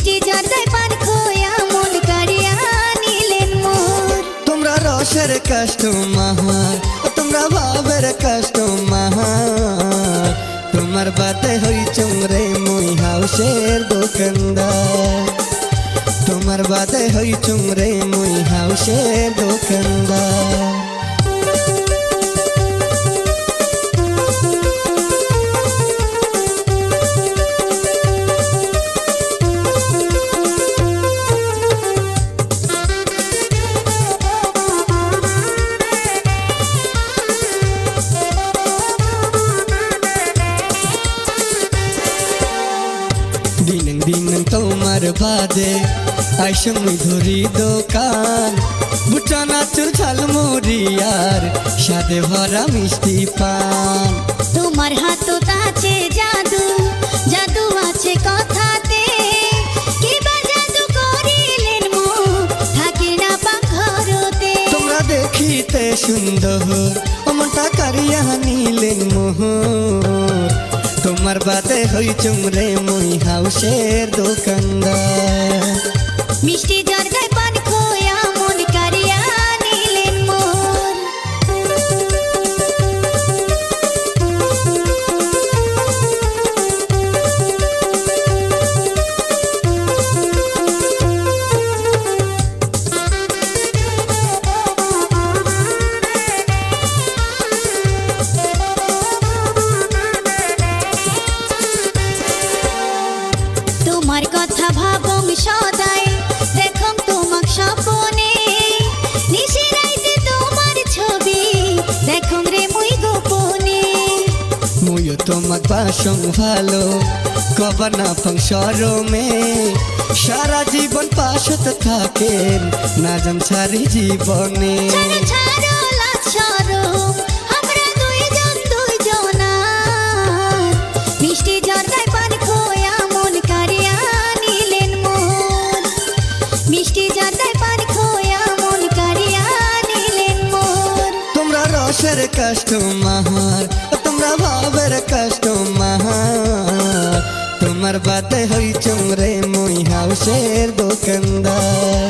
মিষ্টি জর্দায় পান খোয়া মন কারিয়া নিলেন মোর। তোমরা রসের কাস্টমার, তোমরা ভাবের কাস্টমার, তোমার বাদে হইছুম রে মুই হাউসের দোকানদার, তোমার বাদে হইছুম রে মুই হাউসের দোকানদার। দিন দিন তোমার বাদে আইসং ধরি দোকান, বুটা নাচুর ঝালমুড়ি আর সাদে ভরা মিষ্টি পান। তোমার হাতত আছে জাদু, জাদু আছে কথাতে, কিবা জাদু করিলেন মোর থাকি না পাখরতে। তোমরা দেখিতে সুন্দর অমনটা কারিয়া নিলেন মোহর, তোমার বাদে হইছুম রে মুই হাউসের দোকানদার। মিষ্টি জর্দায় পান খোয়া মন কারিয়া নিলেন মোর। তোমার কথা ভাবং সদাই, দেখং তোমাক স্বপনে, নিশি রাইতে তোমার ছবি দেখং রে মুই গোপনে। মুইও তোমাক বাসং ভালো কবার না পাং শরমে, সারা জীবন পাশত থাকেন না জান সারি জীবনে। ছাড়ো ছাড়ো লাজ শরম, আমরা দুইজন দুইজনার, মিষ্টি জর্দায় পান খোয়া মন কারিয়া নিলেন মোর। মিষ্টি জর্দায় পান খোয়া মন কারিয়া নিলেন মোর। তোমরা রসের কাস্টমার, তোমরা ভাবের কাস্টমার, তোমার বাদে হইছুম রে মুই হাউসের দোকানদার,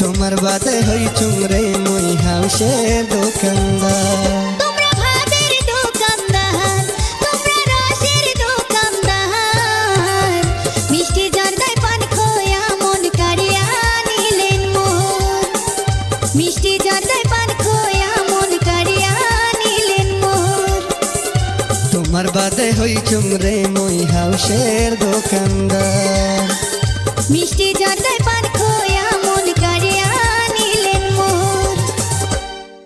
তোমার বাদে হইছুম রে মুই হাউসের দোকানদার। তোমরা ভাবের দোকানদার, তোমরা রসের দোকানদার, মিষ্টি জর্দায় পান খোয়া মন কারিয়া নিলেন মোর। মিষ্টি জর্দায় পান খোয়া মন কারিয়া নিলেন মোর। তোমার বাদে হইছুম রে মুই হাউসের দোকানদার। মিষ্টি